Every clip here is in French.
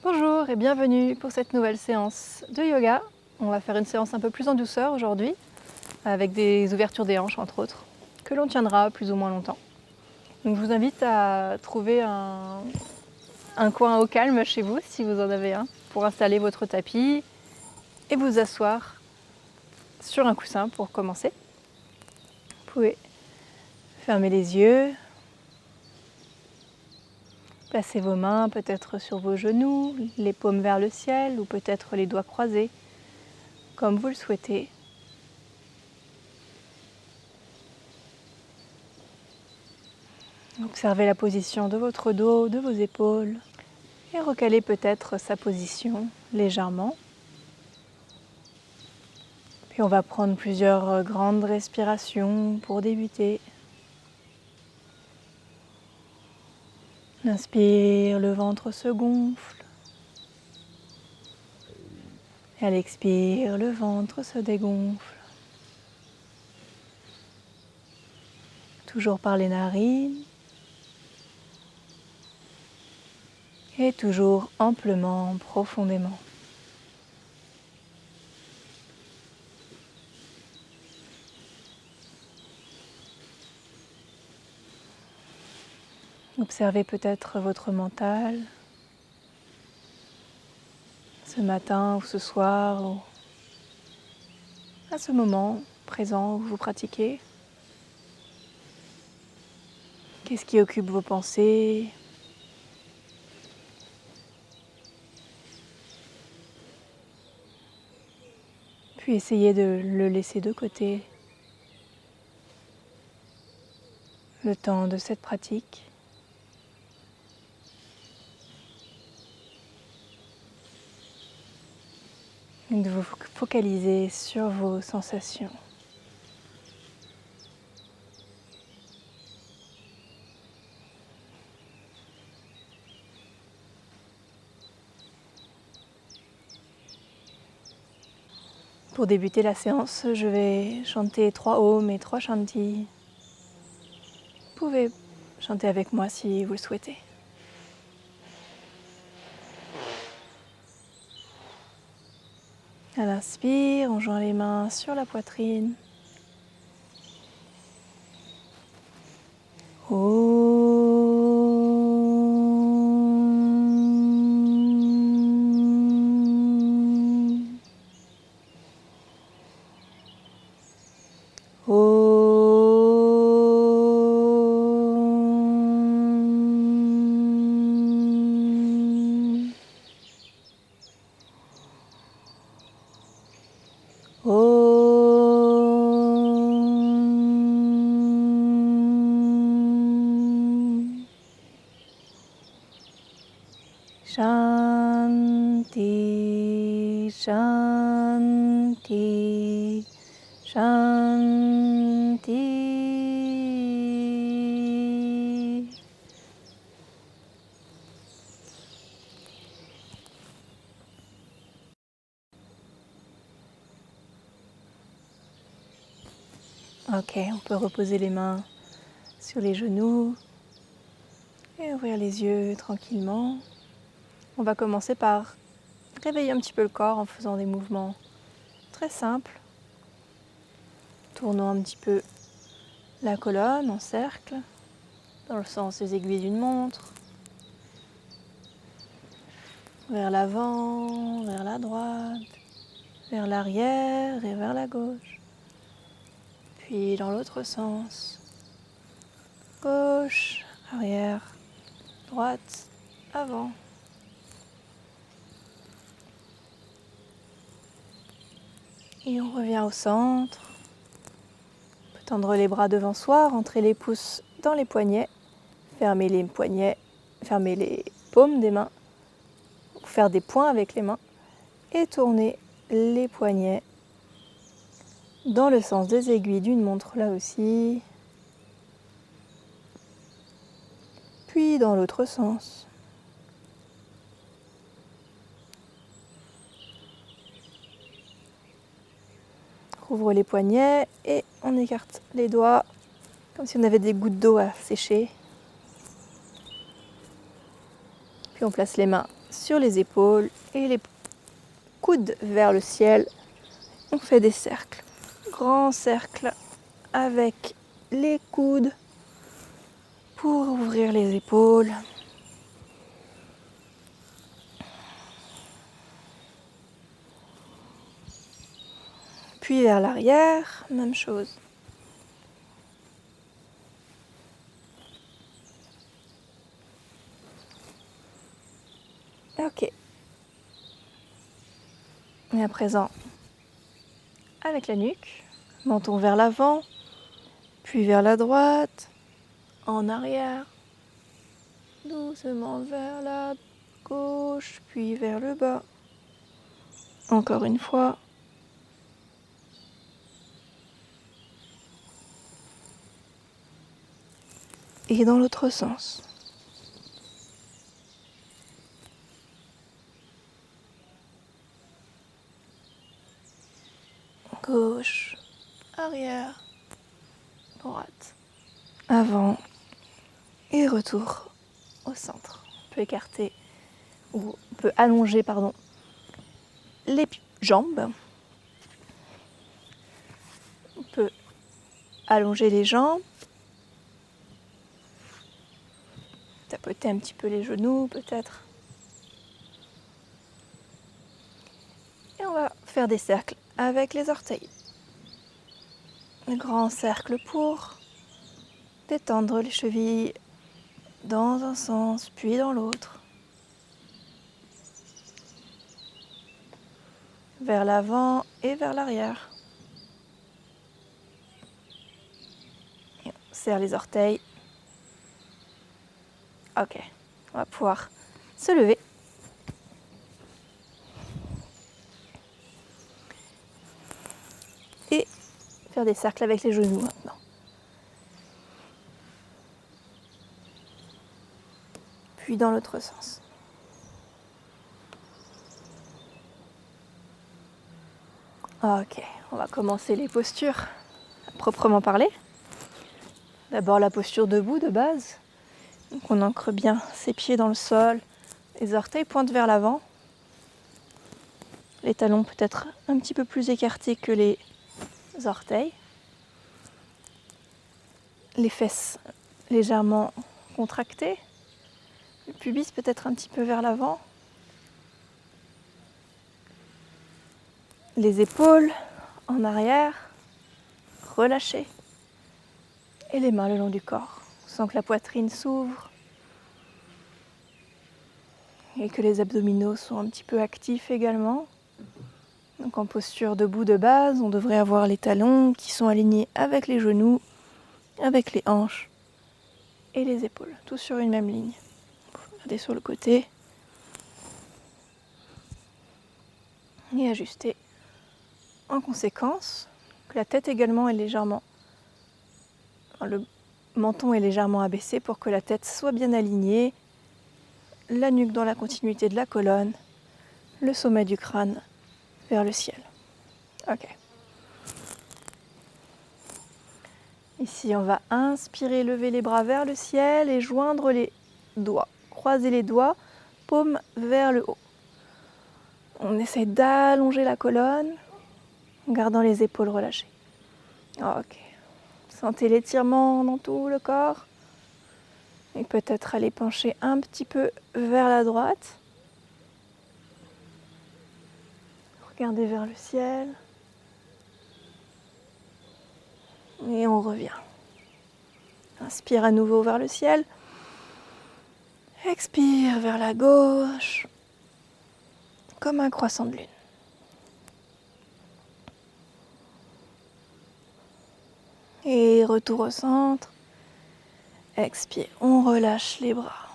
Bonjour et bienvenue pour cette nouvelle séance de yoga. On va faire une séance un peu plus en douceur aujourd'hui, avec des ouvertures des hanches entre autres, que l'on tiendra plus ou moins longtemps. Donc je vous invite à trouver un coin au calme chez vous, si vous en avez un, pour installer votre tapis et vous asseoir sur un coussin pour commencer. Vous pouvez fermer les yeux, placer vos mains peut-être sur vos genoux, les paumes vers le ciel ou peut-être les doigts croisés, comme vous le souhaitez. Observez la position de votre dos, de vos épaules et recalez peut-être sa position légèrement. Puis on va prendre plusieurs grandes respirations pour débuter. Inspire, le ventre se gonfle. Et à l'expire, le ventre se dégonfle. Toujours par les narines. Et toujours amplement, profondément. Observez peut-être votre mental, ce matin ou ce soir, ou à ce moment présent où vous pratiquez. Qu'est-ce qui occupe vos pensées ? Puis essayez de le laisser de côté le temps de cette pratique. Et de vous focaliser sur vos sensations. Pour débuter la séance, je vais chanter 3 Om et 3 Shanti. Vous pouvez chanter avec moi si vous le souhaitez. À l'inspire, on joint les mains sur la poitrine. Shanti, Shanti, Shanti. Ok, on peut reposer les mains sur les genoux et ouvrir les yeux tranquillement. On va commencer par réveiller un petit peu le corps en faisant des mouvements très simples. Tournons un petit peu la colonne en cercle, dans le sens des aiguilles d'une montre. Vers l'avant, vers la droite, vers l'arrière et vers la gauche. Puis dans l'autre sens. Gauche, arrière, droite, avant. Et on revient au centre. On peut tendre les bras devant soi, rentrer les pouces dans les poignets, fermer les poignets, fermer les paumes des mains, faire des points avec les mains et tourner les poignets dans le sens des aiguilles d'une montre là aussi, puis dans l'autre sens. Rouvre les poignets et on écarte les doigts comme si on avait des gouttes d'eau à sécher. Puis on place les mains sur les épaules et les coudes vers le ciel. On fait des cercles, grands cercles avec les coudes pour ouvrir les épaules. Puis vers l'arrière, même chose. Ok. Et à présent, avec la nuque, menton vers l'avant, puis vers la droite, en arrière, doucement vers la gauche, puis vers le bas. Encore une fois. Et dans l'autre sens. Gauche, arrière, droite, avant et retour au centre. On peut écarter ou on peut allonger les jambes. On peut allonger les jambes, tapoter un petit peu les genoux peut-être. Et on va faire des cercles avec les orteils. Un grand cercle pour détendre les chevilles dans un sens puis dans l'autre. Vers l'avant et vers l'arrière. Et on serre les orteils. Ok, on va pouvoir se lever. Et faire des cercles avec les genoux maintenant. Puis dans l'autre sens. Ok, on va commencer les postures à proprement parler. D'abord la posture debout de base. Donc on ancre bien ses pieds dans le sol, les orteils pointent vers l'avant. Les talons peut-être un petit peu plus écartés que les orteils. Les fesses légèrement contractées. Le pubis peut-être un petit peu vers l'avant. Les épaules en arrière, relâchées. Et les mains le long du corps. On sent que la poitrine s'ouvre. Et que les abdominaux sont un petit peu actifs également. Donc en posture debout de base, on devrait avoir les talons qui sont alignés avec les genoux, avec les hanches et les épaules, tout sur une même ligne. Regardez sur le côté. Et ajuster en conséquence. La tête également est légèrement... Le menton est légèrement abaissé pour que la tête soit bien alignée. La nuque dans la continuité de la colonne. Le sommet du crâne vers le ciel. Ok. Ici, on va inspirer, lever les bras vers le ciel et joindre les doigts. Croiser les doigts, paume vers le haut. On essaie d'allonger la colonne en gardant les épaules relâchées. Ok. Sentez l'étirement dans tout le corps. Et peut-être aller pencher un petit peu vers la droite. Regardez vers le ciel. Et on revient. Inspire à nouveau vers le ciel. Expire vers la gauche. Comme un croissant de lune. Et retour au centre. Expire, on relâche les bras.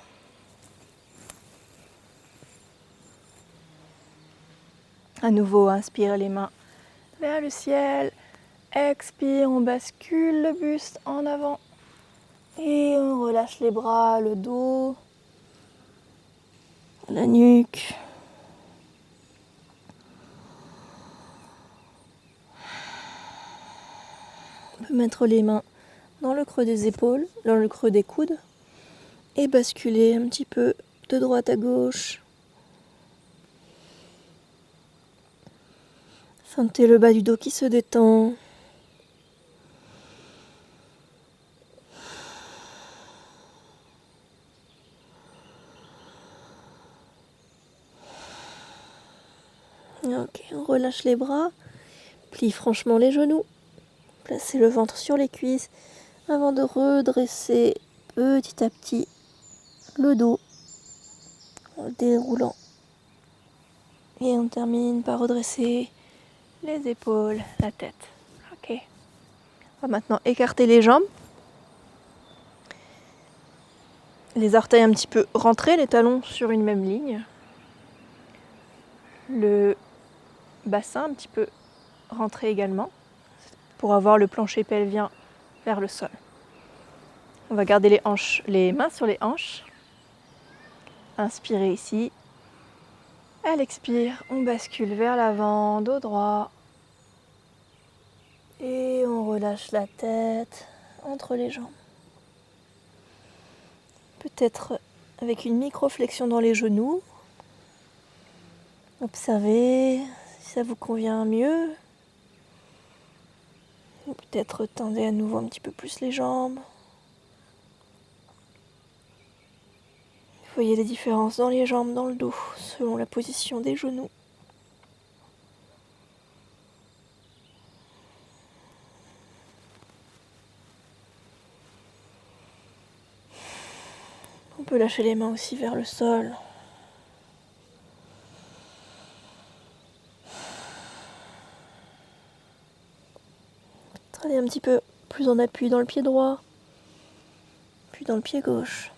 À nouveau, inspire les mains vers le ciel. Expire, on bascule le buste en avant. Et on relâche les bras, le dos, la nuque. On peut mettre les mains dans le creux des épaules, dans le creux des coudes. Et basculer un petit peu de droite à gauche, Sentez le bas du dos qui se détend. Ok, on relâche les bras, plie franchement les genoux, placez le ventre sur les cuisses avant de redresser petit à petit le dos en le déroulant. Et on termine par redresser les épaules, la tête. Ok. On va maintenant écarter les jambes. Les orteils un petit peu rentrés, les talons sur une même ligne. Le bassin un petit peu rentré également pour avoir le plancher pelvien vers le sol. On va garder les mains sur les hanches. Inspirez ici. À l'expire, on bascule vers l'avant, dos droit. Et on relâche la tête entre les jambes. Peut-être avec une micro-flexion dans les genoux. Observez si ça vous convient mieux. Ou peut-être tendez à nouveau un petit peu plus les jambes. Vous voyez les différences dans les jambes, dans le dos, selon la position des genoux. On peut lâcher les mains aussi vers le sol. Aller un petit peu plus en appui dans le pied droit, puis dans le pied gauche.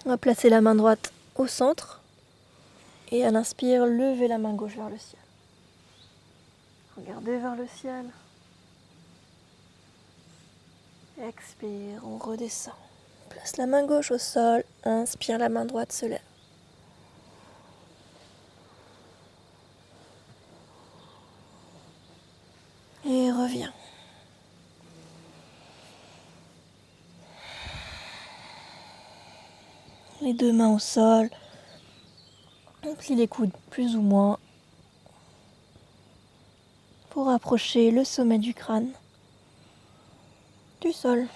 On va placer la main droite au centre et à l'inspire, lever la main gauche vers le ciel. Regardez vers le ciel. Expire, on redescend. Place la main gauche au sol, inspire, la main droite se lève. Et reviens. Les deux mains au sol. On plie les coudes plus ou moins pour approcher le sommet du crâne du sol.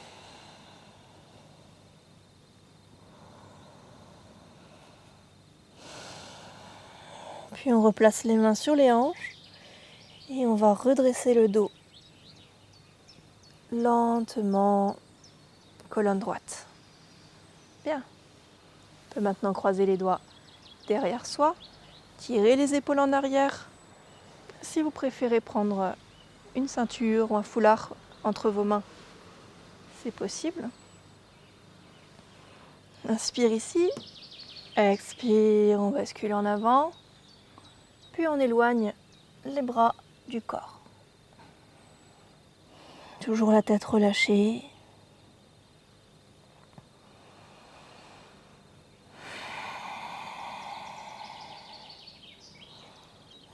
Puis on replace les mains sur les hanches et on va redresser le dos lentement, colonne droite. Bien. On peut maintenant croiser les doigts derrière soi, tirer les épaules en arrière. Si vous préférez prendre une ceinture ou un foulard entre vos mains, c'est possible. Inspire ici, expire, on bascule en avant, puis on éloigne les bras du corps. Toujours la tête relâchée.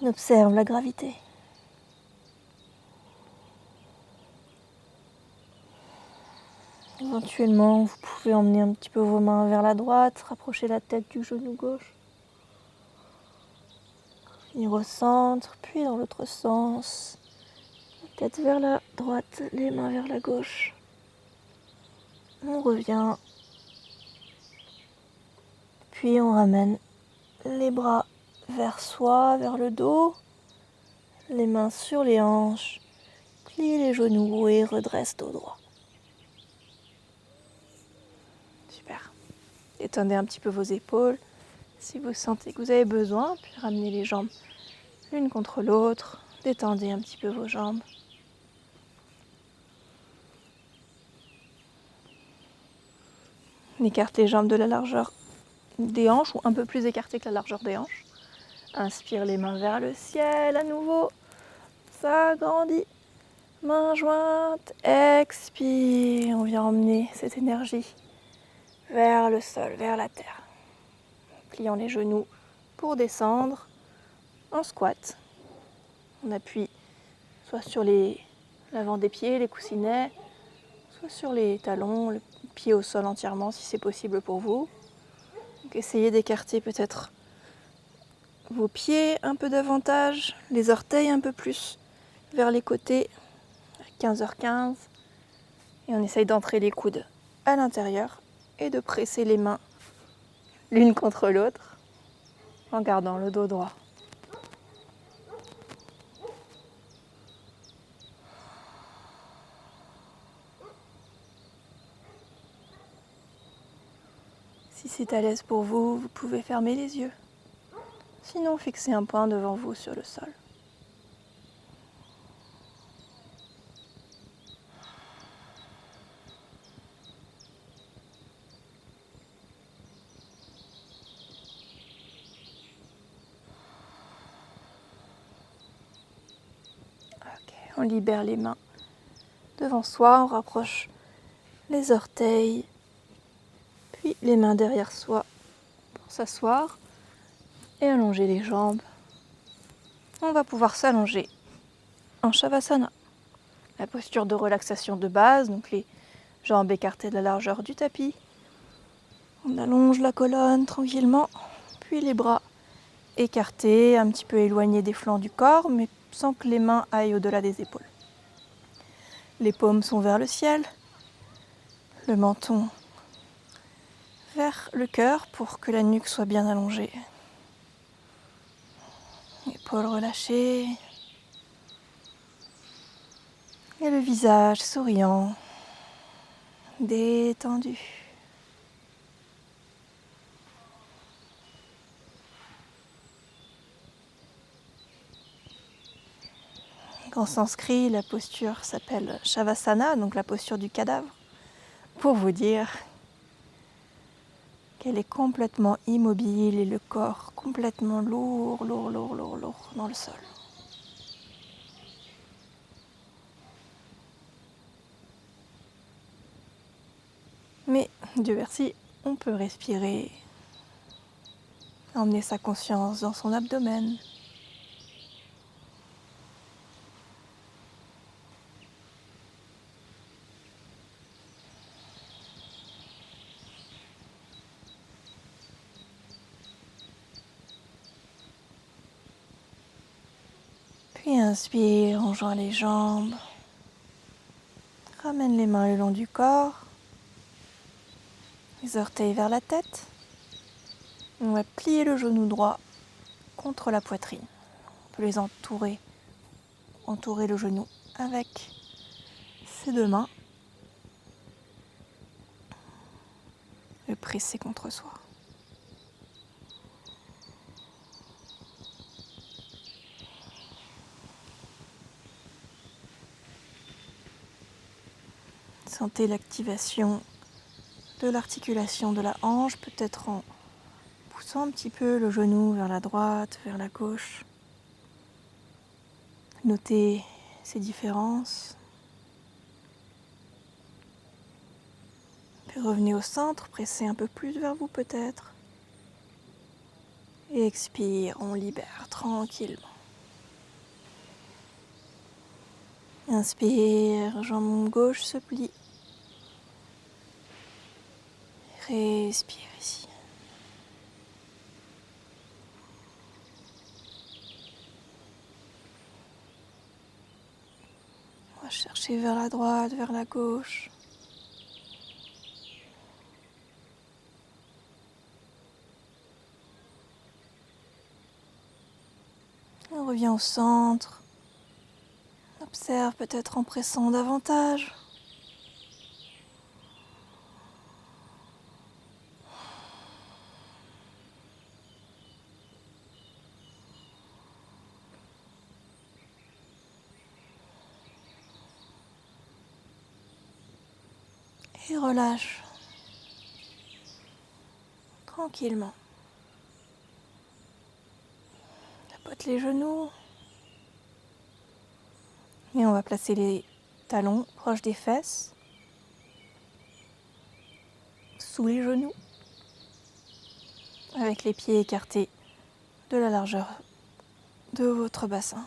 On observe la gravité. Éventuellement, vous pouvez emmener un petit peu vos mains vers la droite, rapprocher la tête du genou gauche. Venir au centre, puis dans l'autre sens. La tête vers la droite, les mains vers la gauche. On revient. Puis on ramène les bras vers soi, vers le dos. Les mains sur les hanches. Plie les genoux et redresse dos droit. Super. Détendez un petit peu vos épaules. Si vous sentez que vous avez besoin, puis ramenez les jambes l'une contre l'autre. Détendez un petit peu vos jambes. On écarte les jambes de la largeur des hanches ou un peu plus écartées que la largeur des hanches. Inspire les mains vers le ciel à nouveau. Ça grandit. Main jointe. Expire. On vient emmener cette énergie vers le sol, vers la terre. Pliant les genoux pour descendre en squat. On appuie soit sur l'avant des pieds, les coussinets, soit sur les talons, le pied au sol entièrement si c'est possible pour vous. Donc essayez d'écarter peut-être vos pieds un peu davantage, les orteils un peu plus vers les côtés, à 15h15. Et on essaye d'entrer les coudes à l'intérieur et de presser les mains l'une contre l'autre en gardant le dos droit. Si c'est à l'aise pour vous, vous pouvez fermer les yeux. Sinon, fixez un point devant vous sur le sol. Ok, on libère les mains devant soi, on rapproche les orteils, puis les mains derrière soi pour s'asseoir et allonger les jambes. On va pouvoir s'allonger en Shavasana. La posture de relaxation de base, donc les jambes écartées de la largeur du tapis. On allonge la colonne tranquillement, puis les bras écartés, un petit peu éloignés des flancs du corps, mais sans que les mains aillent au-delà des épaules. Les paumes sont vers le ciel, le menton vers le cœur pour que la nuque soit bien allongée. Épaules relâchées. Et le visage souriant, détendu. En sanskrit, la posture s'appelle Shavasana, donc la posture du cadavre, pour vous dire qu'elle est complètement immobile et le corps complètement lourd dans le sol. Mais Dieu merci, on peut respirer, emmener sa conscience dans son abdomen. Puis inspire, on joint les jambes, ramène les mains le long du corps, les orteils vers la tête. On va plier le genou droit contre la poitrine. On peut les entourer le genou avec ses deux mains, le presser contre soi. Sentez l'activation de l'articulation de la hanche, peut-être en poussant un petit peu le genou vers la droite, vers la gauche. Notez ces différences. Puis revenez au centre, pressez un peu plus vers vous peut-être. Et expire, on libère tranquillement. Inspire, jambe gauche se plie. Respire ici. On va chercher vers la droite, vers la gauche. On revient au centre. On observe peut-être en pressant davantage. Et relâche. Tranquillement. Tapote les genoux. Et on va placer les talons proches des fesses. Sous les genoux. Avec les pieds écartés de la largeur de votre bassin.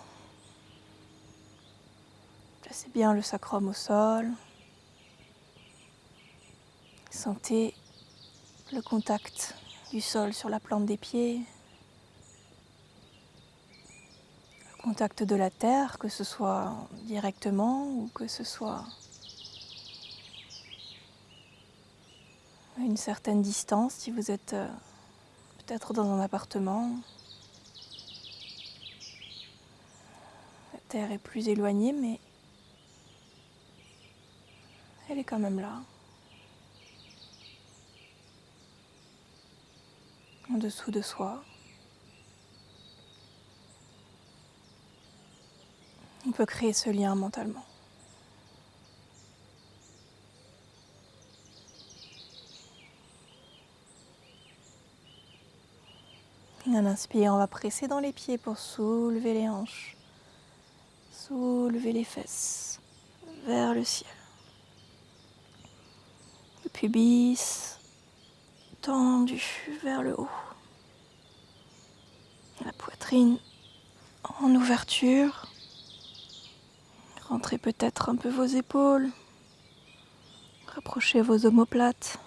Placez bien le sacrum au sol. Sentez le contact du sol sur la plante des pieds, le contact de la terre, que ce soit directement ou que ce soit à une certaine distance si vous êtes peut-être dans un appartement. La terre est plus éloignée, mais elle est quand même là. En dessous de soi. On peut créer ce lien mentalement. Et à l'inspire, on va presser dans les pieds pour soulever les hanches, soulever les fesses vers le ciel. Le pubis tendu vers le haut. La poitrine en ouverture. Rentrez peut-être un peu vos épaules. Rapprochez vos omoplates.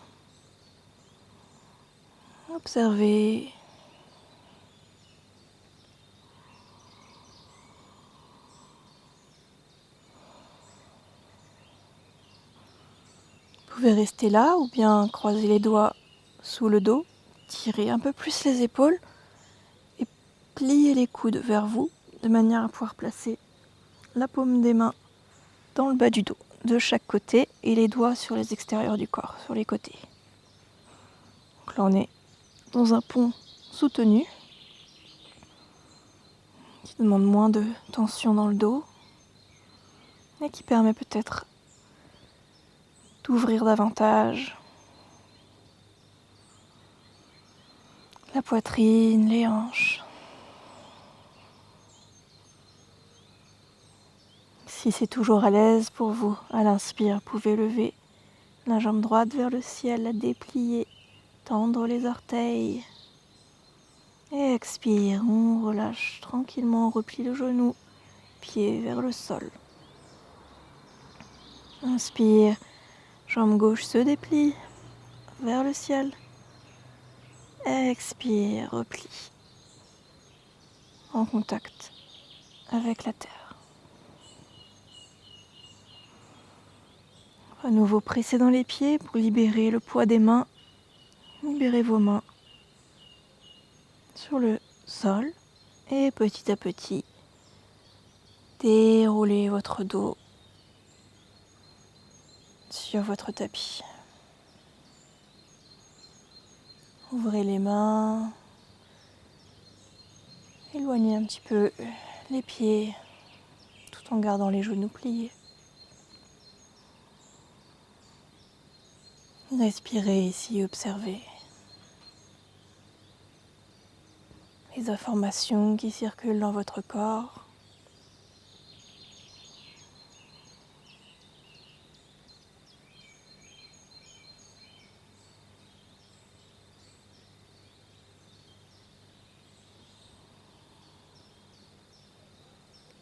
Observez. Vous pouvez rester là ou bien croiser les doigts sous le dos. Tirez un peu plus les épaules et pliez les coudes vers vous de manière à pouvoir placer la paume des mains dans le bas du dos de chaque côté et les doigts sur les extérieurs du corps, sur les côtés. Donc là on est dans un pont soutenu qui demande moins de tension dans le dos et qui permet peut-être d'ouvrir davantage la poitrine, les hanches. Si c'est toujours à l'aise pour vous, à l'inspire, vous pouvez lever la jambe droite vers le ciel, la déplier, tendre les orteils. Et expire, on relâche tranquillement, on replie le genou, pied vers le sol. Inspire, jambe gauche se déplie vers le ciel. Expire, replie en contact avec la terre. À nouveau, pressez dans les pieds pour libérer le poids des mains. Libérez vos mains sur le sol et petit à petit, déroulez votre dos sur votre tapis. Ouvrez les mains, éloignez un petit peu les pieds tout en gardant les genoux pliés. Respirez ici, observez les informations qui circulent dans votre corps.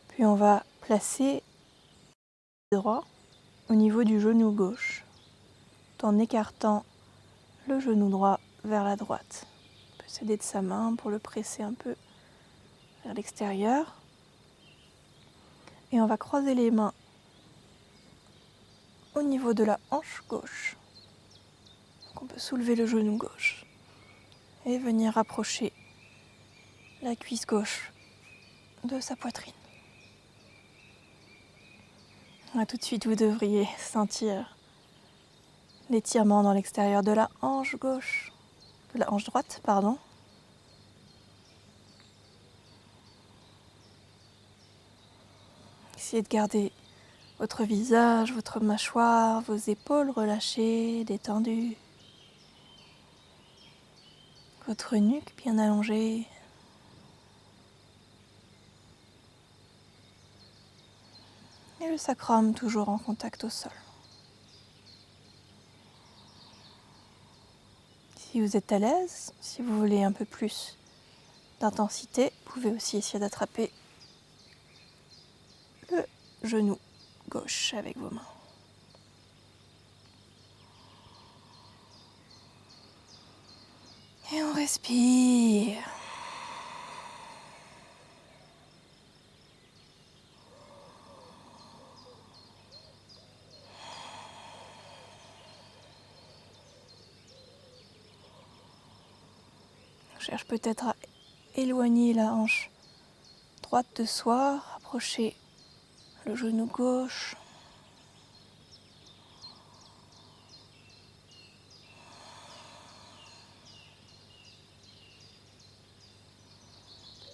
Puis on va placer le droit au niveau du genou gauche, tout en écartant le genou droit vers la droite. On peut s'aider de sa main pour le presser un peu vers l'extérieur. Et on va croiser les mains au niveau de la hanche gauche. Donc on peut soulever le genou gauche et venir rapprocher la cuisse gauche de sa poitrine. Là, tout de suite, vous devriez sentir l'étirement dans l'extérieur de la hanche gauche, de la hanche droite, pardon. Essayez de garder votre visage, votre mâchoire, vos épaules relâchées, détendues. Votre nuque bien allongée. Et le sacrum toujours en contact au sol. Si vous êtes à l'aise, si vous voulez un peu plus d'intensité, vous pouvez aussi essayer d'attraper le genou gauche avec vos mains. Et on respire. On cherche peut-être à éloigner la hanche droite de soi, rapprocher le genou gauche.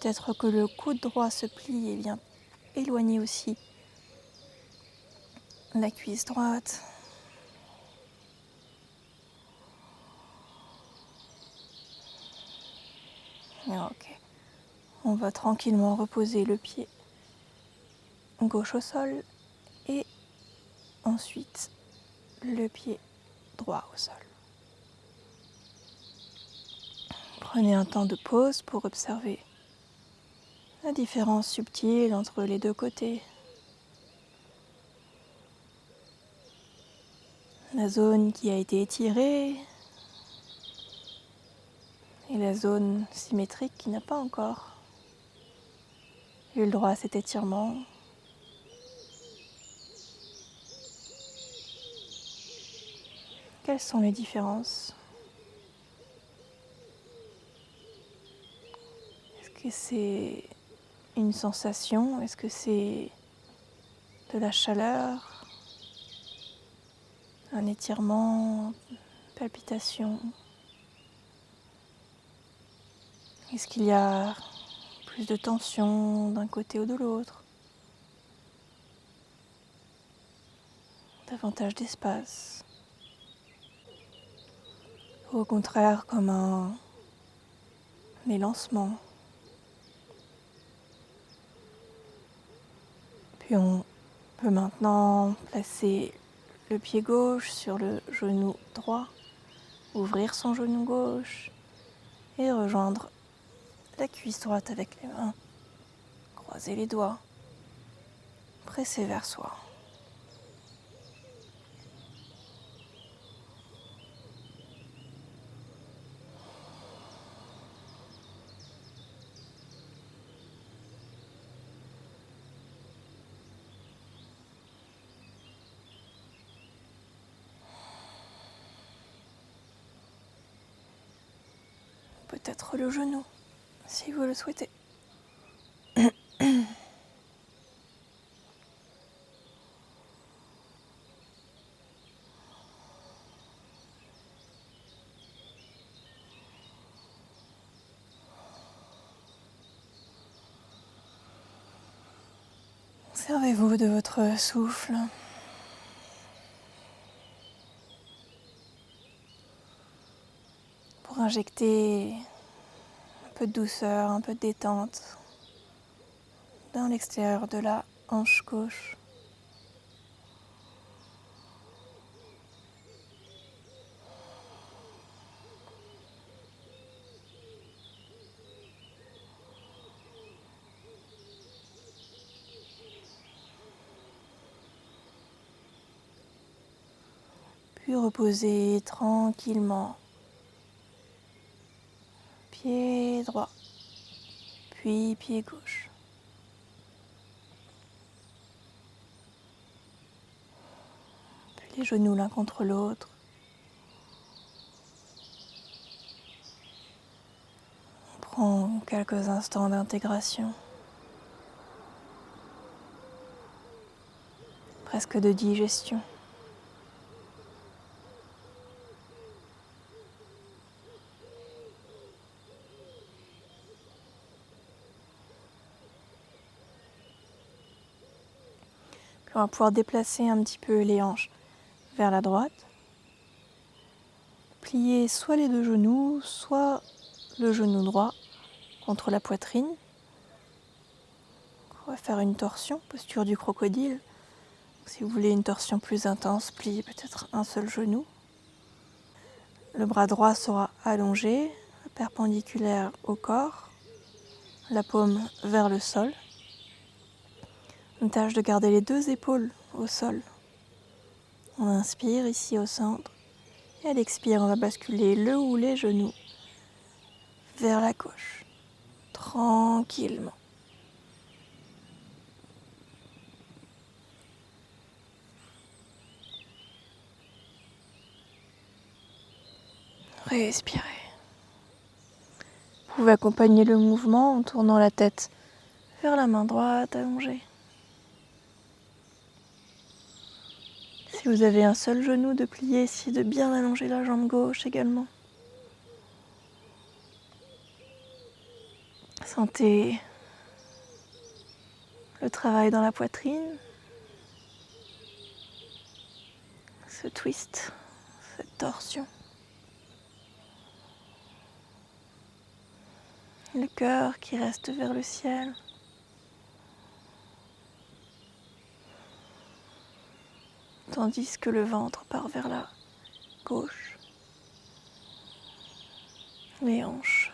Peut-être que le coude droit se plie et vient éloigner aussi la cuisse droite. Ok. On va tranquillement reposer le pied gauche au sol et ensuite le pied droit au sol. Prenez un temps de pause pour observer la différence subtile entre les deux côtés. La zone qui a été étirée et la zone symétrique qui n'a pas encore eu le droit à cet étirement. Quelles sont les différences ? Est-ce que c'est une sensation ? Est-ce que c'est de la chaleur ? Un étirement ? Palpitation ? Est-ce qu'il y a plus de tension d'un côté ou de l'autre ? Davantage d'espace ? Ou au contraire comme un élancement ? Puis on peut maintenant placer le pied gauche sur le genou droit, ouvrir son genou gauche et rejoindre la cuisse droite avec les mains. Croiser les doigts, presser vers soi. Peut-être le genou, si vous le souhaitez. Servez-vous de votre souffle. Pour injecter un peu de douceur, un peu de détente dans l'extérieur de la hanche gauche. Puis reposez tranquillement. Pied droit, puis pied gauche. Puis les genoux l'un contre l'autre. On prend quelques instants d'intégration. Presque de digestion. On va pouvoir déplacer un petit peu les hanches vers la droite. Plier soit les deux genoux, soit le genou droit contre la poitrine. On va faire une torsion, posture du crocodile. Si vous voulez une torsion plus intense, pliez peut-être un seul genou. Le bras droit sera allongé, perpendiculaire au corps, la paume vers le sol. On tâche de garder les deux épaules au sol. On inspire ici au centre et à l'expire, on va basculer le ou les genoux vers la gauche, tranquillement. Respirez. Vous pouvez accompagner le mouvement en tournant la tête vers la main droite allongée. Si vous avez un seul genou de plier, essayez de bien allonger la jambe gauche également. Sentez le travail dans la poitrine, ce twist, cette torsion. Le cœur qui reste vers le ciel. Tandis que le ventre part vers la gauche. Les hanches.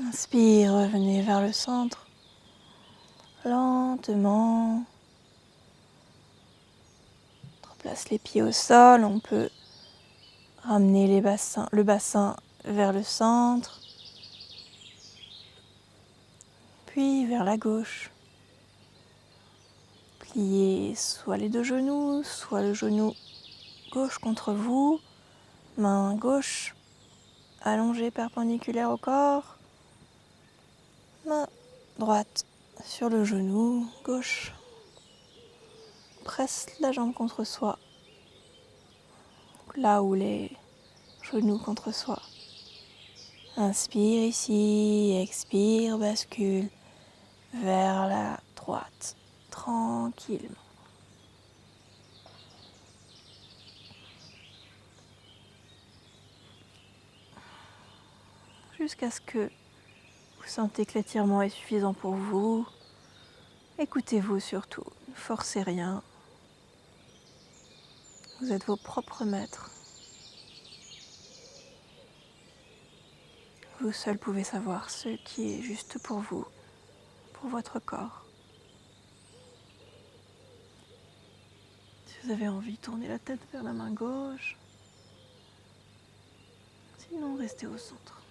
Inspire, revenez vers le centre. Lentement. On place les pieds au sol. On peut ramener le bassin vers le centre. Puis vers la gauche. Pliez soit les deux genoux, soit le genou gauche contre vous. Main gauche allongée perpendiculaire au corps. Main droite sur le genou gauche. Presse la jambe contre soi. Là où les genoux contre soi. Inspire ici, expire, bascule vers la droite, tranquillement. Jusqu'à ce que vous sentez que l'étirement est suffisant pour vous. Écoutez-vous surtout, ne forcez rien. Vous êtes vos propres maîtres. Vous seul pouvez savoir ce qui est juste pour vous, pour votre corps. Si vous avez envie, tournez la tête vers la main gauche. Sinon, restez au centre.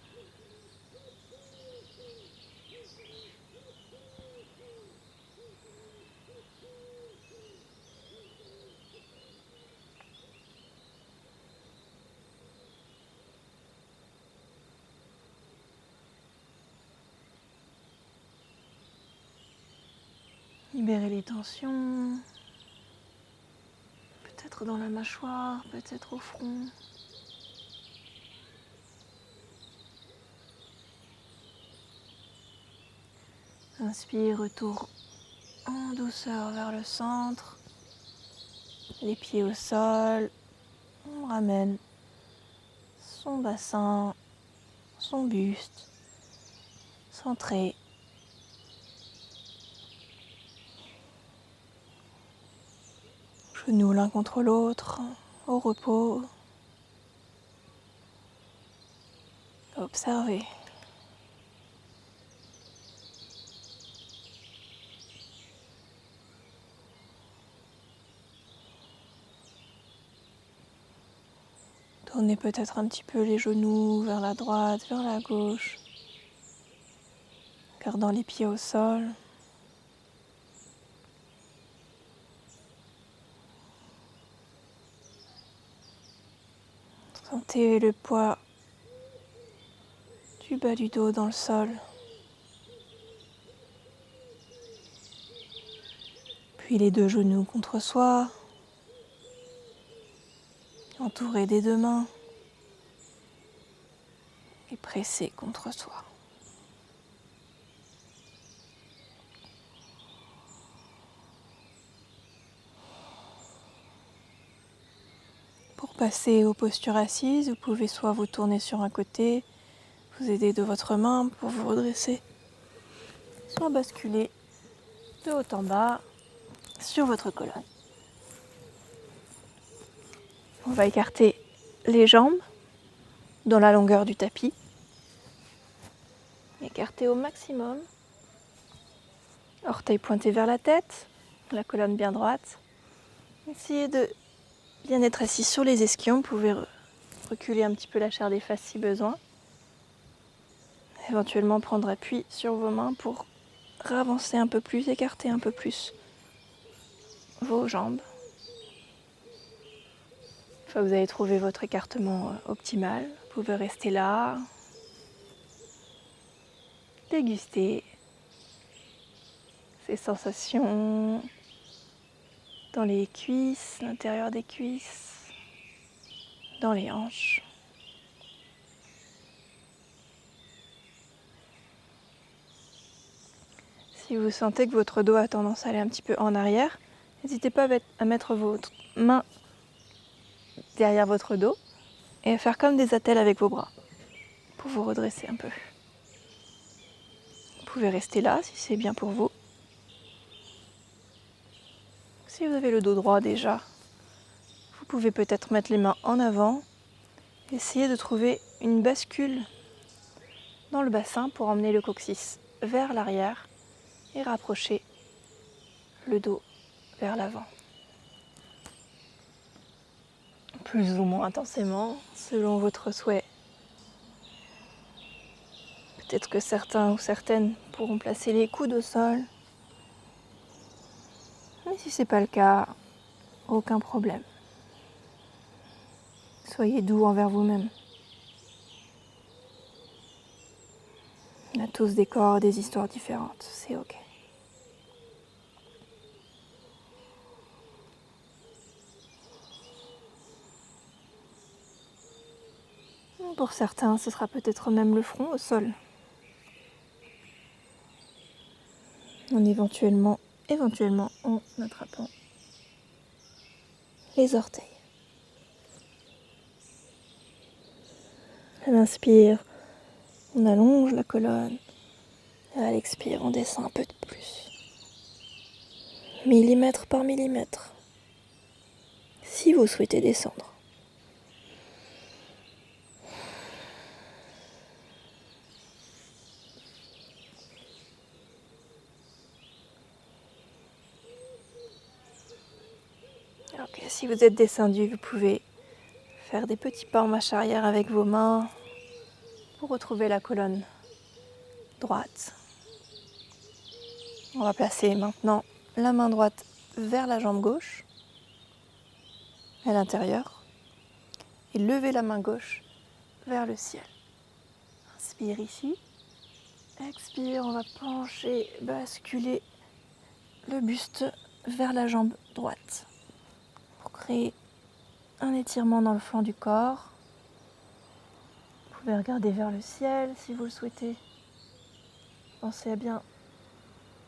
Libérez les tensions, peut-être dans la mâchoire, peut-être au front. Inspire, retour en douceur vers le centre, les pieds au sol, on ramène son bassin, son buste, centré. Genoux l'un contre l'autre, au repos. Observez. Tournez peut-être un petit peu les genoux vers la droite, vers la gauche, gardant les pieds au sol. Sentez le poids du bas du dos dans le sol. Puis les deux genoux contre soi, entourés des deux mains et pressés contre soi. Pour passer aux postures assises, vous pouvez soit vous tourner sur un côté, vous aider de votre main pour vous redresser, soit basculer de haut en bas sur votre colonne. On va écarter les jambes dans la longueur du tapis. Écartez au maximum. Orteils pointés vers la tête, la colonne bien droite. Essayez de bien être assis sur les ischions. Vous pouvez reculer un petit peu la chair des fesses si besoin. Éventuellement prendre appui sur vos mains pour ravancer un peu plus, écarter un peu plus vos jambes. Une fois que vous avez trouvé votre écartement optimal, vous pouvez rester là, déguster ces sensations dans les cuisses, l'intérieur des cuisses, dans les hanches. Si vous sentez que votre dos a tendance à aller un petit peu en arrière, n'hésitez pas à mettre votre main derrière votre dos et à faire comme des attelles avec vos bras pour vous redresser un peu. Vous pouvez rester là si c'est bien pour vous. Si vous avez le dos droit déjà, vous pouvez peut-être mettre les mains en avant. Essayez de trouver une bascule dans le bassin pour emmener le coccyx vers l'arrière et rapprocher le dos vers l'avant. Plus ou moins intensément, selon votre souhait. Peut-être que certains ou certaines pourront placer les coudes au sol. Mais si ce n'est pas le cas, aucun problème. Soyez doux envers vous-même. On a tous des corps, des histoires différentes, c'est ok. Pour certains, ce sera peut-être même le front au sol. Éventuellement en attrapant les orteils. À l'inspire, on allonge la colonne. Et à l'expire, on descend un peu de plus. Millimètre par millimètre. Si vous souhaitez descendre. Ok, si vous êtes descendu, vous pouvez faire des petits pas en marche arrière avec vos mains pour retrouver la colonne droite. On va placer maintenant la main droite vers la jambe gauche, à l'intérieur, et lever la main gauche vers le ciel. Inspire ici. Expire, on va pencher, basculer le buste vers la jambe droite pour créer un étirement dans le flanc du corps. Vous pouvez regarder vers le ciel si vous le souhaitez. Pensez à bien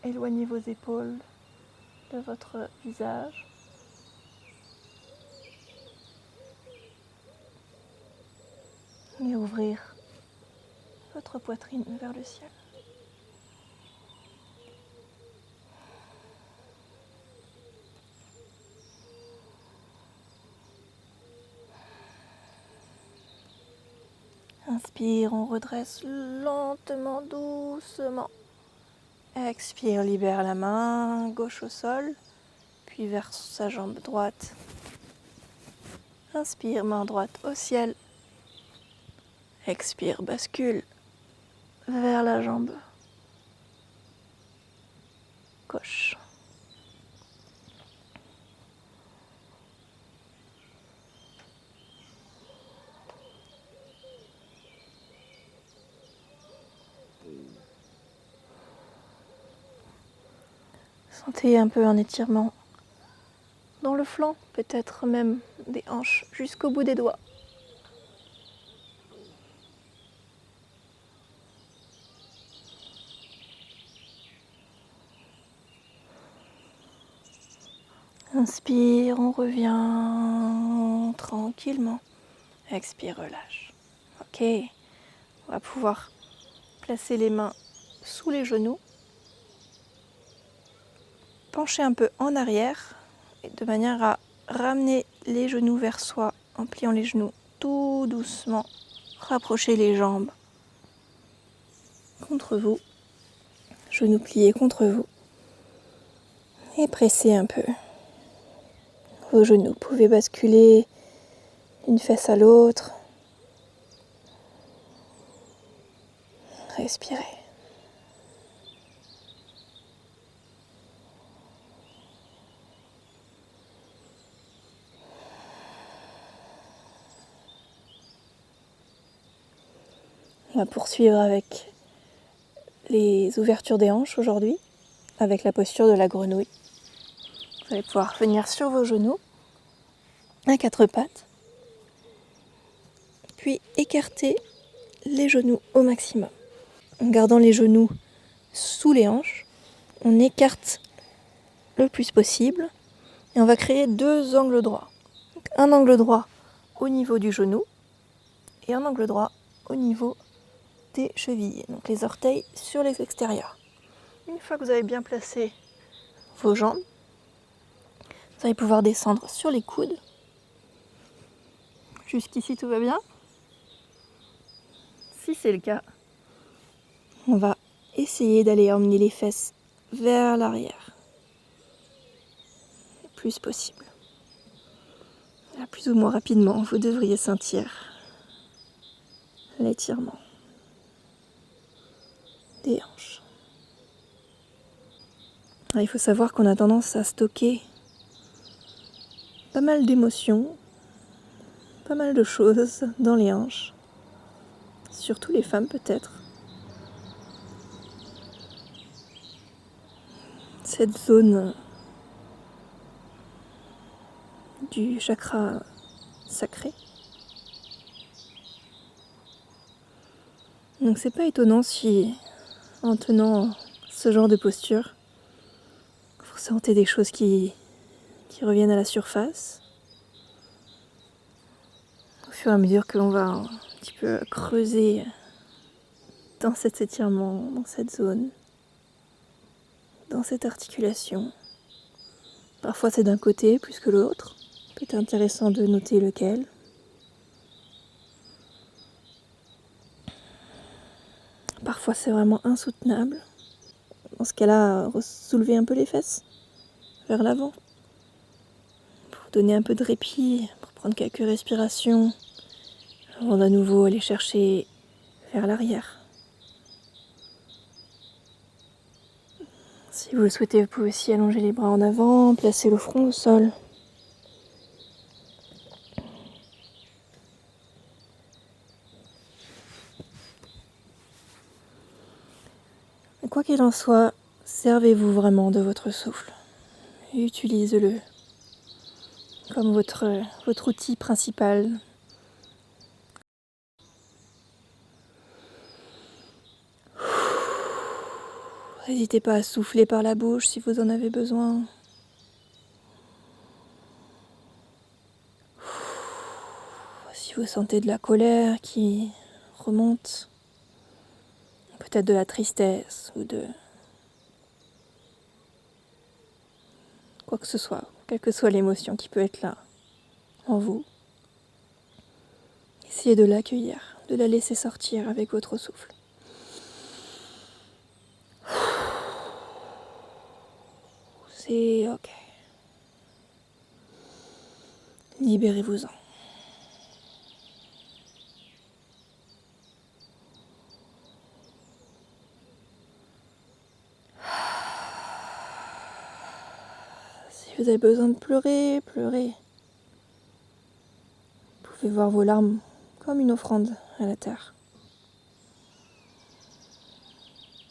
éloigner vos épaules de votre visage. Et ouvrir votre poitrine vers le ciel. Inspire, on redresse lentement, doucement. Expire, libère la main gauche au sol, puis vers sa jambe droite. Inspire, main droite au ciel. Expire, bascule vers la jambe gauche. Sentez un peu un étirement dans le flanc, peut-être même des hanches jusqu'au bout des doigts. Inspire, on revient tranquillement. Expire, relâche. Ok, on va pouvoir placer les mains sous les genoux, pencher un peu en arrière, et de manière à ramener les genoux vers soi en pliant les genoux tout doucement, rapprocher les jambes contre vous, genoux pliés contre vous, et pressez un peu vos genoux. Vous pouvez basculer d'une fesse à l'autre. Respirez. On va poursuivre avec les ouvertures des hanches aujourd'hui, avec la posture de la grenouille. Vous allez pouvoir venir sur vos genoux, à quatre pattes, puis écarter les genoux au maximum. En gardant les genoux sous les hanches, on écarte le plus possible et on va créer deux angles droits. Donc, un angle droit au niveau du genou et un angle droit au niveau des chevilles, donc les orteils sur les extérieurs. Une fois que vous avez bien placé vos jambes, vous allez pouvoir descendre sur les coudes. Jusqu'ici tout va bien. Si c'est le cas, on va essayer d'aller emmener les fesses vers l'arrière le plus possible. Là, plus ou moins rapidement, vous devriez sentir l'étirement des hanches. Alors, il faut savoir qu'on a tendance à stocker pas mal d'émotions, pas mal de choses dans les hanches, surtout les femmes peut-être. Cette zone du chakra sacré. Donc c'est pas étonnant si, en tenant ce genre de posture, vous sentez des choses qui reviennent à la surface. Au fur et à mesure que l'on va un petit peu creuser dans cet étirement, dans cette zone, dans cette articulation. Parfois c'est d'un côté plus que l'autre. Il peut être intéressant de noter lequel. Parfois c'est vraiment insoutenable. Dans ce cas-là, soulevez un peu les fesses vers l'avant. Pour donner un peu de répit, pour prendre quelques respirations, avant d'à nouveau aller chercher vers l'arrière. Si vous le souhaitez, vous pouvez aussi allonger les bras en avant, placer le front au sol. Et quoi qu'il en soit, servez-vous vraiment de votre souffle. Utilisez-le comme votre outil principal. N'hésitez pas à souffler par la bouche si vous en avez besoin. Si vous sentez de la colère qui remonte, peut-être de la tristesse ou de quoi que ce soit, quelle que soit l'émotion qui peut être là en vous, essayez de l'accueillir, de la laisser sortir avec votre souffle. C'est ok. Libérez-vous-en. Si vous avez besoin de pleurer, pleurez. Vous pouvez voir vos larmes comme une offrande à la terre.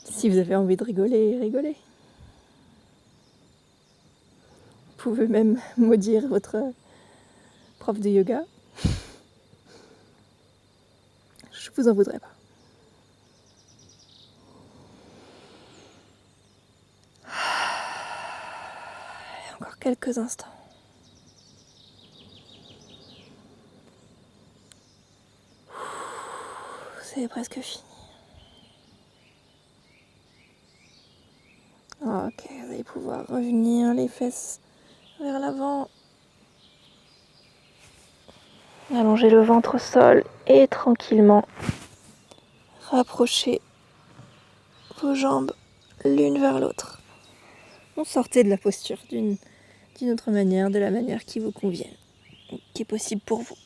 Si vous avez envie de rigoler, rigolez. Vous pouvez même maudire votre prof de yoga. Je vous en voudrais pas. Et encore quelques instants. C'est presque fini. Ok, vous allez pouvoir revenir les fesses vers l'avant. Allonger le ventre au sol et tranquillement rapprocher vos jambes l'une vers l'autre. Sortez de la posture d'une autre manière, de la manière qui vous convienne, qui est possible pour vous.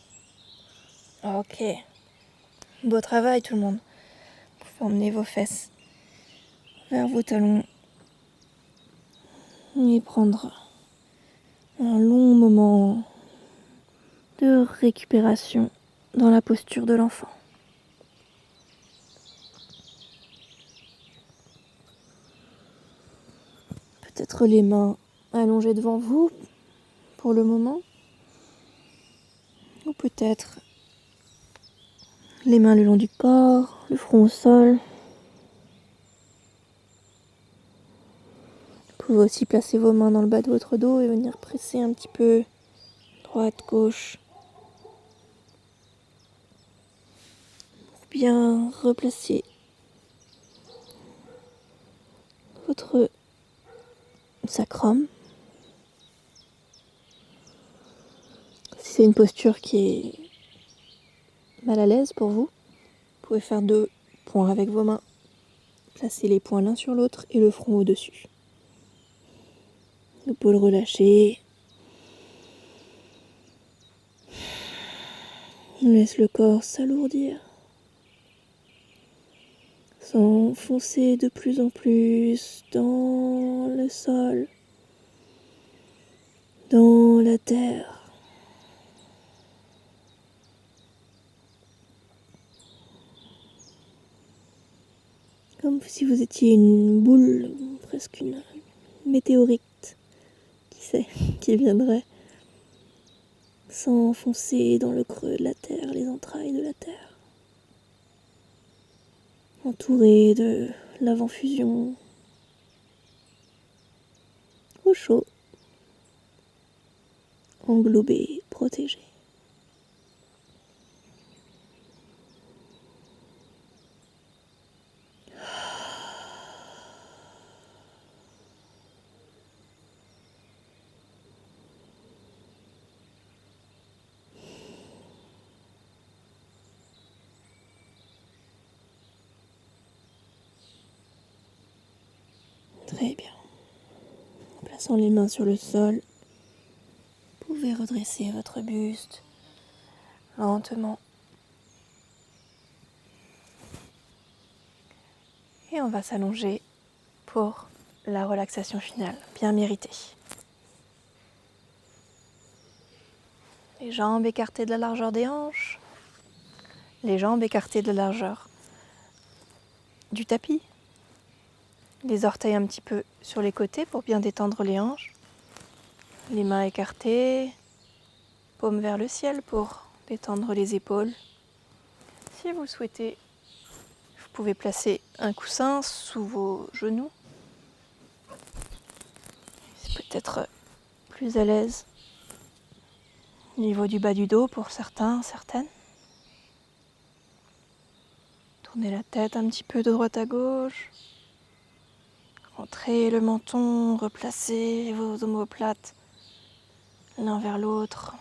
Ok. Beau travail tout le monde. Vous pouvez emmener vos fesses vers vos talons et prendre un long moment de récupération dans la posture de l'enfant. Peut-être les mains allongées devant vous pour le moment, ou peut-être les mains le long du corps, le front au sol. Vous pouvez aussi placer vos mains dans le bas de votre dos et venir presser un petit peu droite, gauche, pour bien replacer votre sacrum. Si c'est une posture qui est mal à l'aise pour vous, vous pouvez faire 2 points avec vos mains. Placez les poings l'un sur l'autre et le front au-dessus. L'épaule relâchée. On laisse le corps s'alourdir. S'enfoncer de plus en plus dans le sol, dans la terre. Comme si vous étiez une boule, presque une météorite, qui sait, qui viendrait s'enfoncer dans le creux de la terre, les entrailles de la terre. Entouré de l'avant-fusion, au chaud, englobé, protégé. Très bien. En plaçant les mains sur le sol, vous pouvez redresser votre buste lentement. Et on va s'allonger pour la relaxation finale, bien méritée. Les jambes écartées de la largeur des hanches, les jambes écartées de la largeur du tapis, les orteils un petit peu sur les côtés pour bien détendre les hanches, les mains écartées, paumes vers le ciel pour détendre les épaules. Si vous souhaitez, vous pouvez placer un coussin sous vos genoux. C'est peut-être plus à l'aise au niveau du bas du dos pour certains, certaines. Tournez la tête un petit peu de droite à gauche. Rentrez le menton, replacez vos omoplates l'un vers l'autre.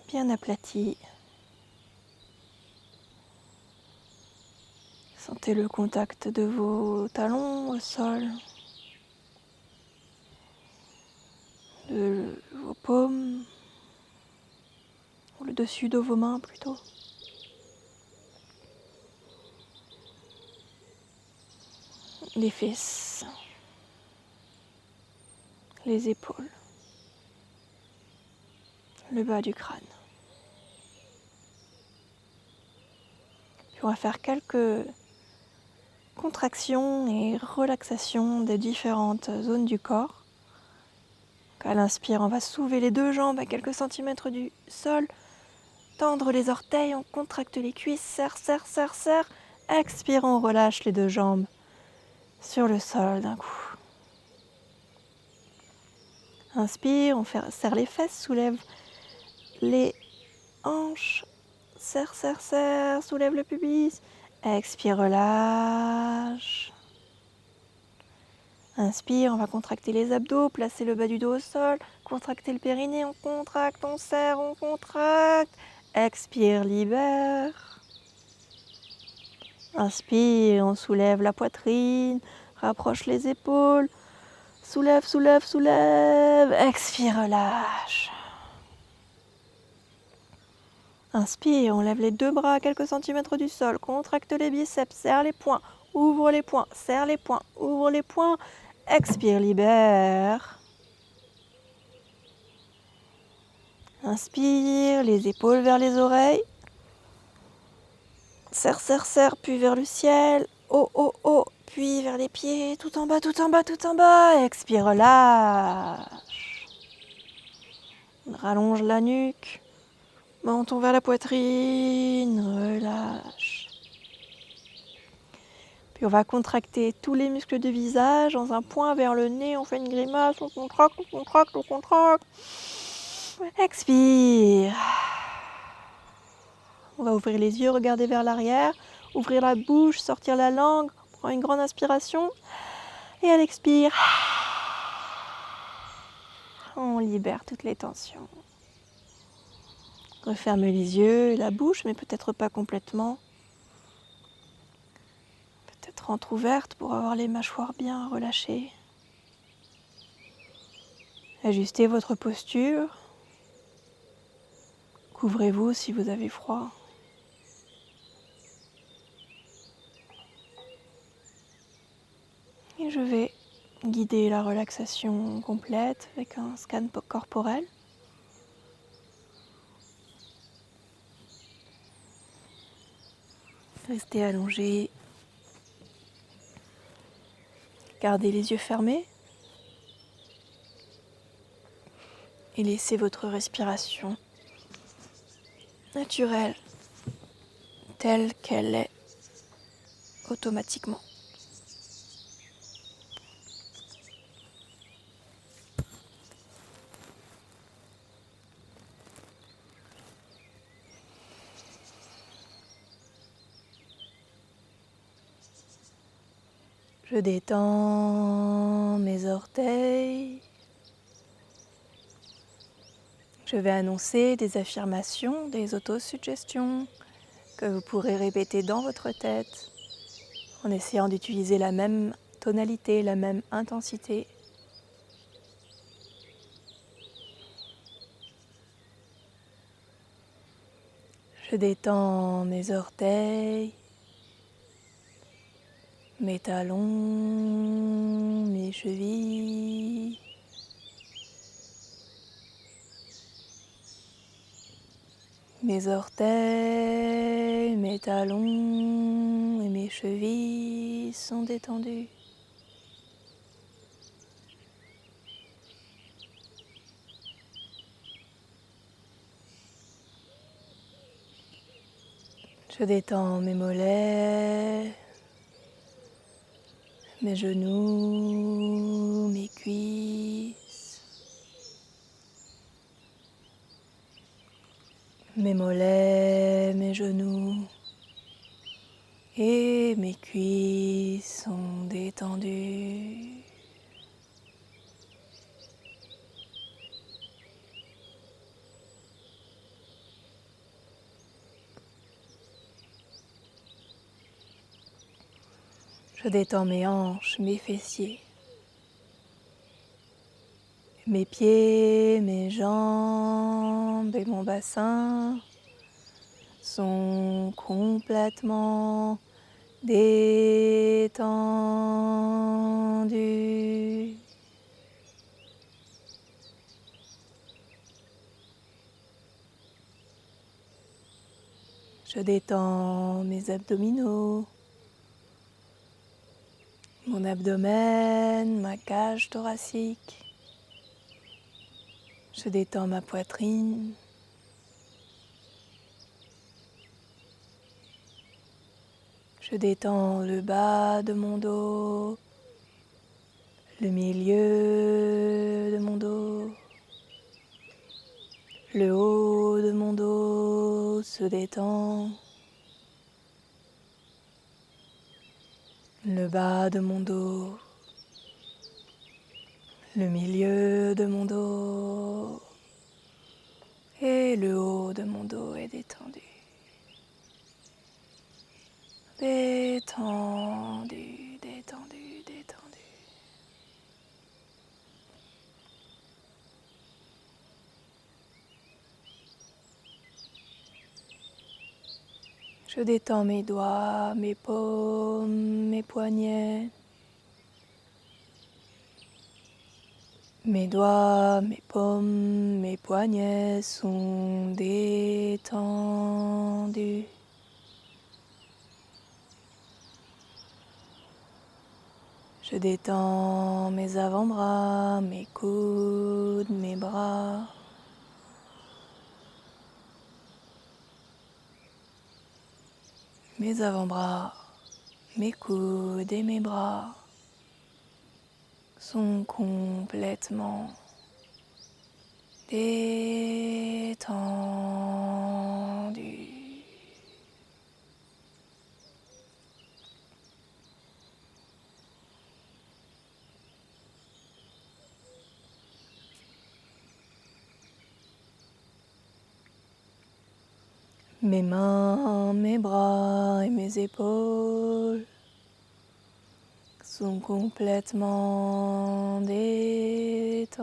Bien aplati. Sentez le contact de vos talons au sol, de vos paumes, ou le dessus de vos mains plutôt. Les fesses, les épaules, le bas du crâne. Puis on va faire quelques contractions et relaxations des différentes zones du corps. Donc à l'inspire, on va soulever les 2 jambes à quelques centimètres du sol, tendre les orteils, on contracte les cuisses, serre, serre, serre, serre. Expire, on relâche les 2 jambes sur le sol d'un coup. Inspire, on serre les fesses, soulève les hanches, serre, serre, serre, soulève le pubis. Expire, relâche. Inspire, on va contracter les abdos, placer le bas du dos au sol, contracter le périnée, on contracte, on serre, on contracte. Expire, libère. Inspire, on soulève la poitrine, rapproche les épaules. Soulève, soulève, soulève. Expire, relâche. Inspire, on lève les deux bras à quelques centimètres du sol. Contracte les biceps, serre les poings. Ouvre les poings, serre les poings, ouvre les poings. Expire, libère. Inspire, les épaules vers les oreilles. Serre, serre, serre, puis vers le ciel. Haut, haut, haut, puis vers les pieds. Tout en bas, tout en bas, tout en bas. Expire, relâche. Rallonge la nuque. Menton vers la poitrine. Relâche. Puis on va contracter tous les muscles du visage. Dans un point vers le nez, on fait une grimace. On contracte, on contracte, on contracte. Expire. On va ouvrir les yeux, regarder vers l'arrière, ouvrir la bouche, sortir la langue, prendre une grande inspiration et à l'expire, on libère toutes les tensions. Referme les yeux et la bouche, mais peut-être pas complètement. Peut-être entrouverte pour avoir les mâchoires bien relâchées. Ajustez votre posture. Couvrez-vous si vous avez froid. Et je vais guider la relaxation complète avec un scan corporel. Restez allongé. Gardez les yeux fermés. Et laissez votre respiration naturelle, telle qu'elle est, automatiquement. Je détends mes orteils. Je vais annoncer des affirmations, des autosuggestions que vous pourrez répéter dans votre tête en essayant d'utiliser la même tonalité, la même intensité. Je détends mes orteils, mes talons, mes chevilles. Mes orteils, mes talons et mes chevilles sont détendus. Je détends mes mollets, mes genoux, mes cuisses. Mes mollets, mes genoux et mes cuisses sont détendus. Je détends mes hanches, mes fessiers, mes pieds, mes jambes et mon bassin sont complètement détendus. Je détends mes abdominaux, mon abdomen, ma cage thoracique. Je détends ma poitrine. Je détends le bas de mon dos, le milieu de mon dos, le haut de mon dos se détend, le bas de mon dos, le milieu de mon dos et le haut de mon dos est détendu. Détendu, détendu, détendu. Je détends mes doigts, mes paumes, mes poignets. Mes doigts, mes paumes, mes poignets sont détendus. Je détends mes avant-bras, mes coudes, mes bras. Mes avant-bras, mes coudes et mes bras sont complètement détendus. Mes mains, mes bras et mes épaules sont complètement détendus.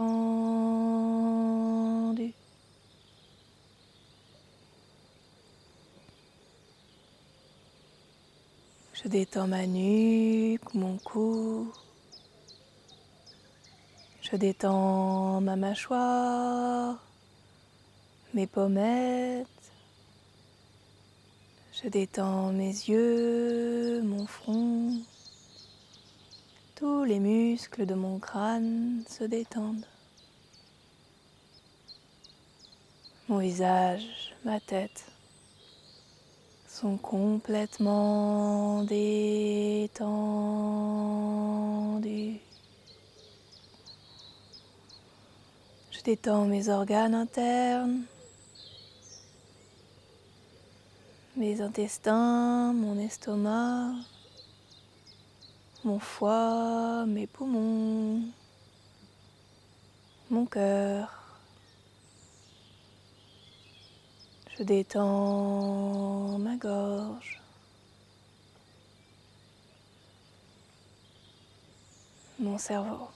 Je détends ma nuque, mon cou. Je détends ma mâchoire, mes pommettes. Je détends mes yeux, mon front. Tous les muscles de mon crâne se détendent. Mon visage, ma tête sont complètement détendus. Je détends mes organes internes, mes intestins, mon estomac, mon foie, mes poumons, mon cœur. Je détends ma gorge, mon cerveau.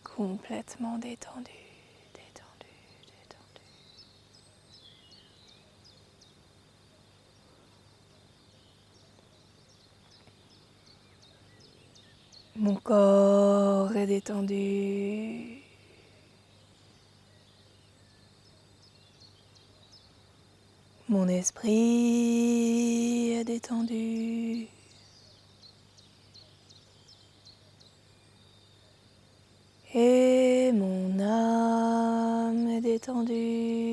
Complètement détendu, détendu, détendu. Mon corps est détendu. Mon esprit est détendu. Et mon âme est détendue.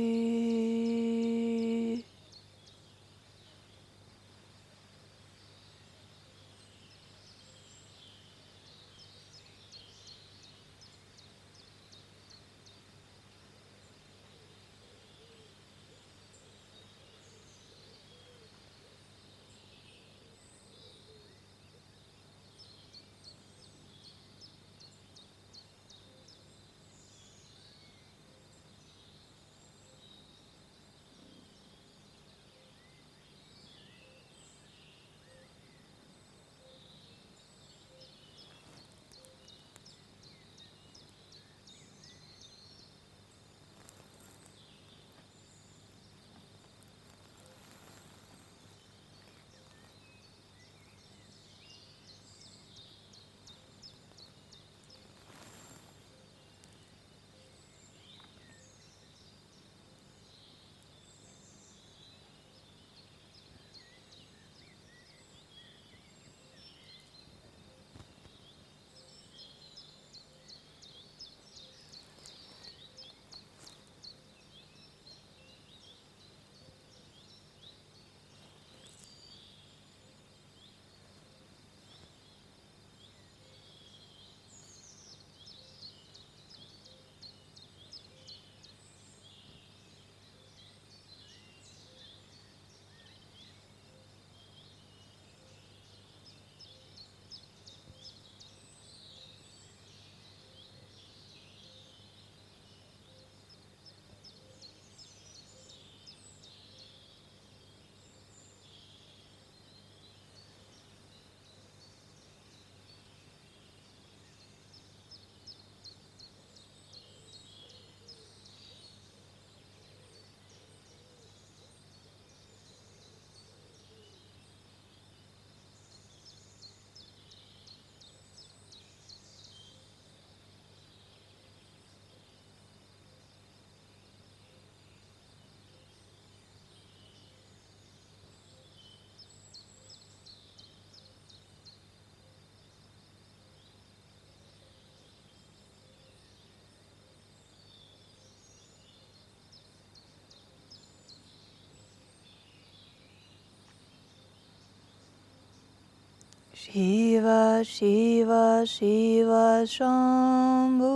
Shiva, Shiva, Shiva, Shambhu.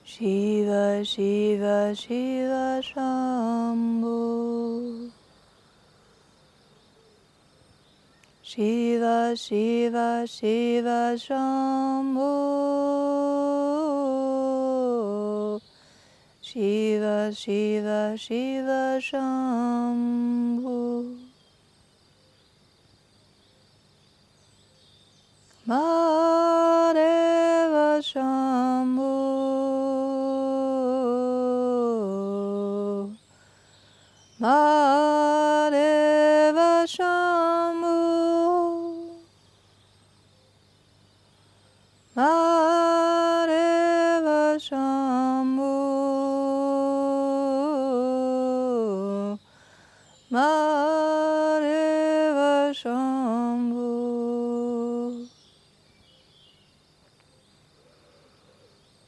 Shiva, Shiva, Shiva, Shambhu. Shiva, Shiva, Shiva, Shambhu. Shiva, Shiva, Shiva, Shambhu. Mahadeva Shambhu. Mahadeva Shambhu. Mahadeva Shambhu. Mahadeva Shambhu.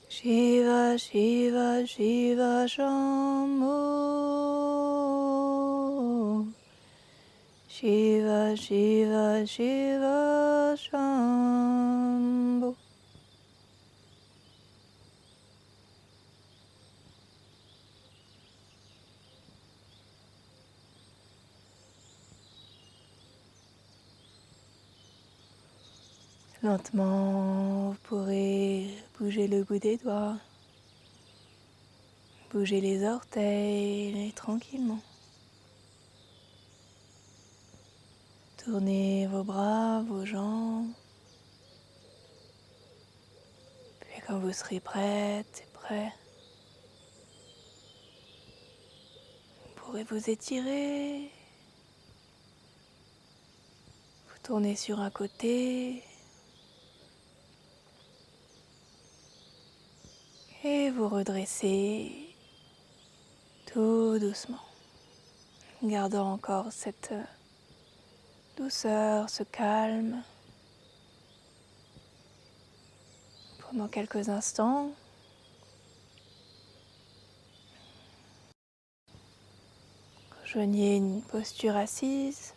Shiva, Shiva, Shiva, Shambhu. Shiva, Shiva, Shiva, Shambhu. Lentement, vous pourrez bouger le bout des doigts, bouger les orteils tranquillement. Tournez vos bras, vos jambes. Puis quand vous serez prête et prêt, vous pourrez vous étirer. Vous tournez sur un côté. Et vous redressez tout doucement, gardant encore cette douceur, ce calme pendant quelques instants. Rejoignez une posture assise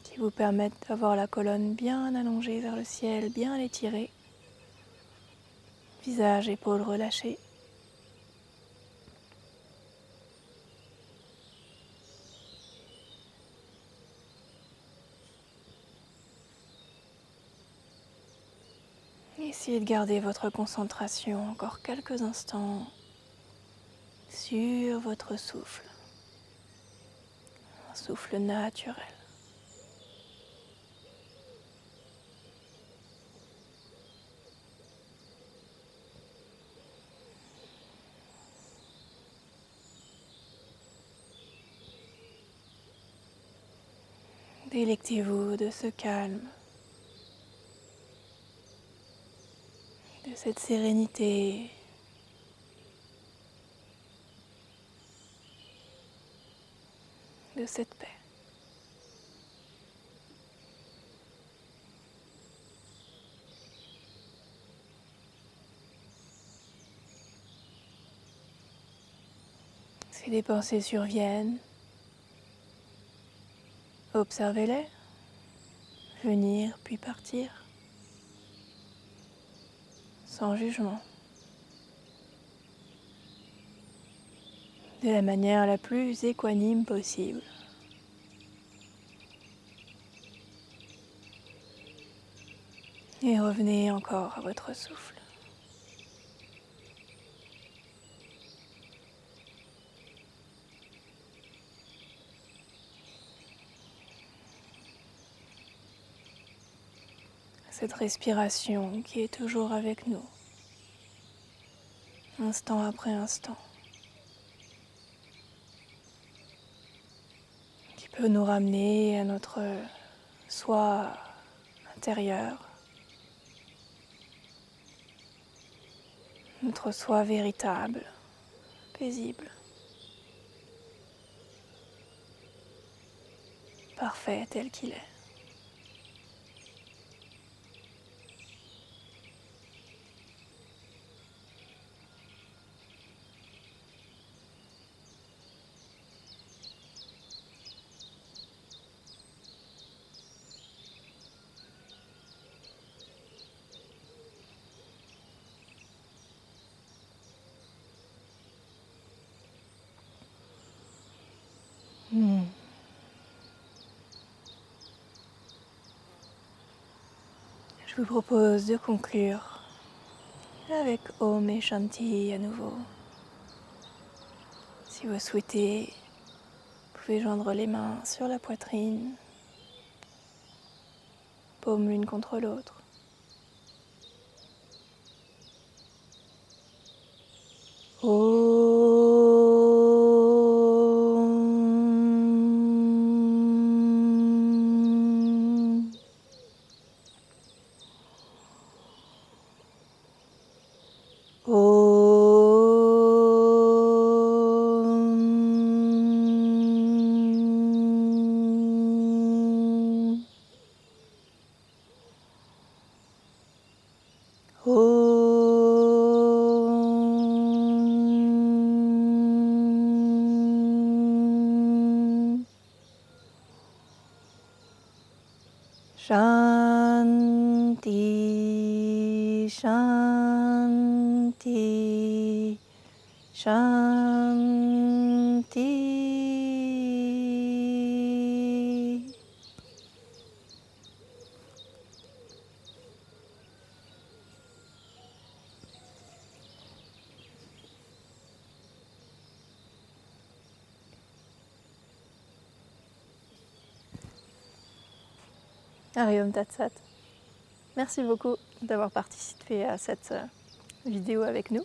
qui vous permette d'avoir la colonne bien allongée vers le ciel, bien l'étirer. Visage, épaules relâchées. Essayez de garder votre concentration encore quelques instants sur votre souffle. Un souffle naturel. Délectez-vous de ce calme, de cette sérénité, de cette paix. Si des pensées surviennent, observez-les, venir puis partir, sans jugement, de la manière la plus équanime possible. Et revenez encore à votre souffle. Cette respiration qui est toujours avec nous, instant après instant, qui peut nous ramener à notre soi intérieur, notre soi véritable, paisible, parfait tel qu'il est. Hmm. Je vous propose de conclure avec Om et Shanti à nouveau. Si vous souhaitez, vous pouvez joindre les mains sur la poitrine, paumes l'une contre l'autre. Shanti, Shanti, Shanti. Hari Om Tat Sat. Merci beaucoup d'avoir participé à cette vidéo avec nous.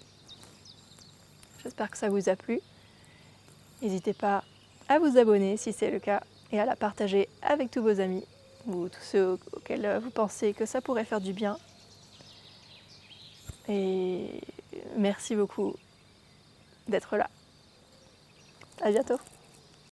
J'espère que ça vous a plu. N'hésitez pas à vous abonner si c'est le cas et à la partager avec tous vos amis ou tous ceux auxquels vous pensez que ça pourrait faire du bien. Et merci beaucoup d'être là. À bientôt.